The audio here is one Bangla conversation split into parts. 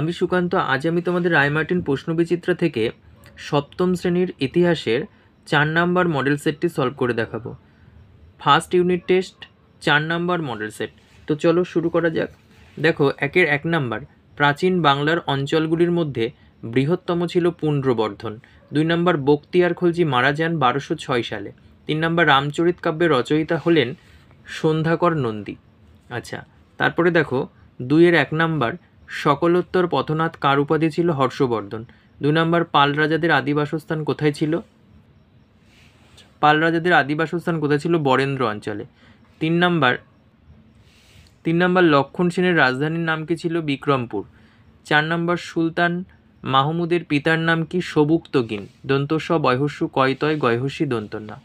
আমি সুকান্ত। আজ আমি তোমাদের রায়মার্টিন প্রশ্নবিচিত্রা থেকে সপ্তম শ্রেণীর ইতিহাসের 4 নম্বর মডেল সেটটি সলভ করে দেখাবো। ফার্স্ট ইউনিট টেস্ট 4 নম্বর মডেল সেট। তো চলো শুরু করা যাক। দেখো, 1 নম্বর, প্রাচীন বাংলার অঞ্চলগুলির মধ্যে বৃহত্তম ছিল পুণ্ড্রবর্ধন। 2 নম্বর, বখতিয়ার খলজি মারা যান 1206 সালে। 3 নম্বর, রামচরিত কাব্যের রচয়িতা হলেন সন্ধ্যাকর নন্দী। আচ্ছা, তারপরে দেখো 2-1 নম্বর, সকলোত্তর পথনাথ কার উপাধি ছিল? হর্ষবর্ধন। 2 নম্বর, পাল রাজাদের আদি বাসস্থান কোথায় ছিল? বরেন্দ্র অঞ্চলে। 3 নম্বর, লক্ষণ সেনের রাজধানীর নাম কি ছিল? বিক্রমপুর। 4 নম্বর, সুলতান মাহমুদের পিতার নাম কি? সবুক্তগিন, দন্ত স বয়হস্যু কয়তয় গয়হস্যি দন্ত না।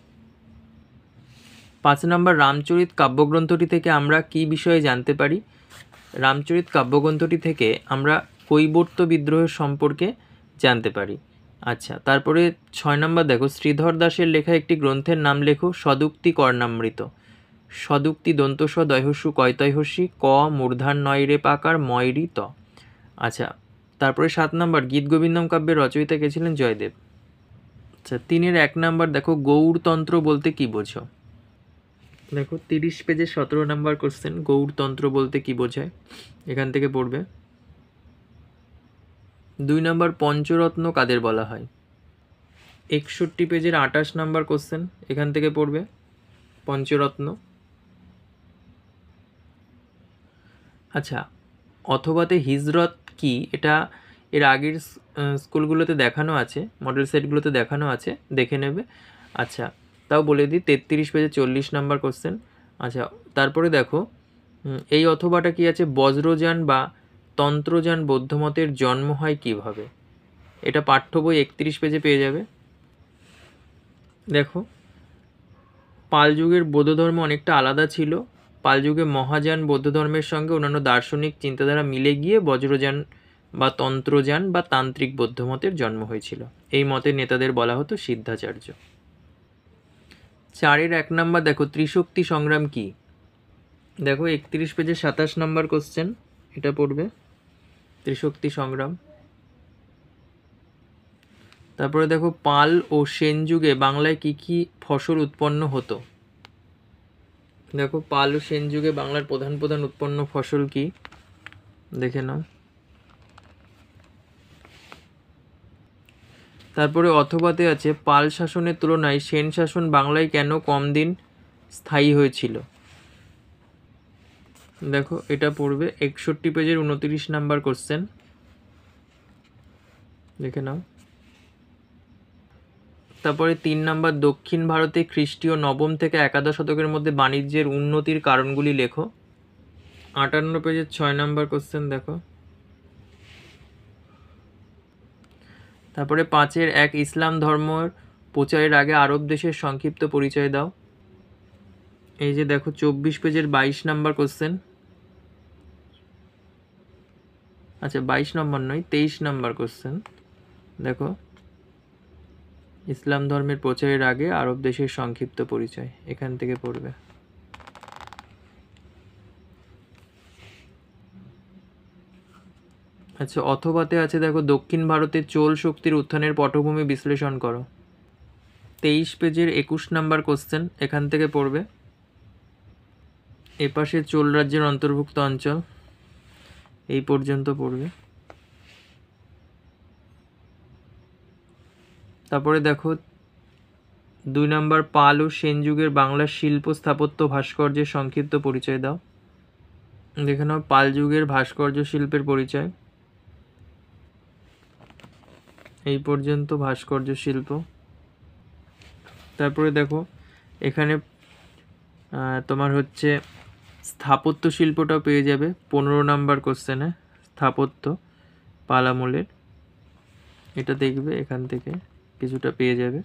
5 নম্বর, রামচরিত কাব্যগ্রন্থটি থেকে আমরা কি বিষয়ে জানতে পারি? রামচরিত কাব্যগ্রন্থটি থেকে আমরা কৈবর্ত বিদ্রোহের সম্পর্কে জানতে পারি। আচ্ছা, তারপরে 6 নম্বর দেখো, শ্রীধর দাসের লেখা একটি গ্রন্থের নাম লেখো। সদুক্তি কর্ণামৃত। সদুক্তি দন্ত স দয়হস্যু কয়তয়হস্যি ক মূর্ধান নয় রে পাকার ময়রি ত। আচ্ছা, তারপরে 7 নম্বর, গীতগোবিন্দম কাব্যের রচয়িতা কে ছিলেন? জয়দেব। আচ্ছা, 3-1 নম্বর দেখো, গৌড়তন্ত্র বলতে কি বোঝো? দেখো 30 পেজে 17 নম্বর কোশ্চেন, গৌড়তন্ত্র বলতে কি বোঝায়? এখান থেকে পড়বে। 2 নম্বর, পঞ্চরত্ন কাদের বলা হয়? 61 পেজের 28 নম্বর কোশ্চেন, এখান থেকে পড়বে পঞ্চরত্ন। আচ্ছা, অথবাতে হিজরত কি? এটা এর আগের স্কুলগুলোতে দেখানো আছে, মডেল সেটগুলোতে দেখানো আছে, দেখে নেবে। আচ্ছা, তাও বলে দিই, 33 পেজে 40 নম্বর কোশ্চেন। আচ্ছা, তারপরে দেখো, এই অথবাটা কি আছে? বজ্রযান বা তন্ত্রযান বৌদ্ধমতের জন্ম হয় কিভাবে? এটা পাঠ্য বই 31 পেজে পেয়ে যাবে। দেখো, পাল যুগের বৌদ্ধ ধর্ম অনেকটা আলাদা ছিল। পাল যুগে মহাযান বৌদ্ধ ধর্মের সঙ্গে অন্যান্য দার্শনিক চিন্তাধারা মিলে গিয়ে বজ্রযান বা তন্ত্রযান বা তান্ত্রিক বৌদ্ধমতের জন্ম হয়েছিল। এই মতের নেতাদের বলা হতো সিদ্ধাচার্য। 4-1 নম্বর দেখো, ত্রিশক্তি সংগ্রাম কি? দেখো 31 পেজে 27 নম্বর কোশ্চেন, এটা পড়বে, ত্রিশক্তি সংগ্রাম। তারপরে দেখো, পাল ও সেন যুগে বাংলায় কি কি ফসল উৎপন্ন হতো? দেখো, পাল ও সেন যুগে বাংলার প্রধান প্রধান উৎপন্ন ফসল কি? দেখে নাও। তারপরে অথবাতে আছে, পাল শাসনের তুলনায় সেন শাসন বাংলায় কেন কম দিন স্থায়ী হয়েছিল? দেখো, এটা পড়বে 61 পেজের 29 নাম্বার কোশ্চেন, দেখে নাও। তারপরে 3 নম্বর, দক্ষিণ ভারতে খ্রিস্টীয় 9ম থেকে 11 শতকের মধ্যে বাণিজ্যের উন্নতির কারণগুলি লেখো। 58 পেজের 6 নম্বর কোশ্চেন, দেখো। তারপরে 5-1, ইসলাম ধর্মের প্রচারের আগে আরব দেশের সংক্ষিপ্ত পরিচয় দাও। এই যে দেখো 24 পেজের 22 নম্বর কোশ্চেন। আচ্ছা, 22 নম্বর নয়, 23 নম্বর কোশ্চেন। দেখো, ইসলাম ধর্মের প্রচারের আগে আরব দেশের সংক্ষিপ্ত পরিচয়, এখান থেকে পড়বে। আচ্ছা, অথবাতে আছে দেখো, দক্ষিণ ভারতে চোল শক্তির উত্থানের পটভূমি বিশ্লেষণ করো। 23 পেজের 21 নম্বর কোশ্চেন, এখান থেকে পড়বে। এপাশে চোল রাজ্যের অন্তর্ভুক্ত অঞ্চল, এই পর্যন্ত পড়বে। তারপরে দেখো 2 নম্বর, পাল ও সেন যুগের বাংলার শিল্প স্থাপত্য ভাস্কর্যের সংক্ষিপ্ত পরিচয় দাও। দেখে নাও, পাল যুগের ভাস্কর্য শিল্পের পরিচয়, এই পর্যন্ত ভাস্কর্য শিল্প। তারপরে দেখো, এখানে তোমার হচ্ছে স্থাপত্য শিল্পটাও পেয়ে যাবে 15 নম্বর কোশ্চেনে, স্থাপত্য পাল আমলের, এটা দেখবে, এখান থেকে কিছুটা পেয়ে যাবে।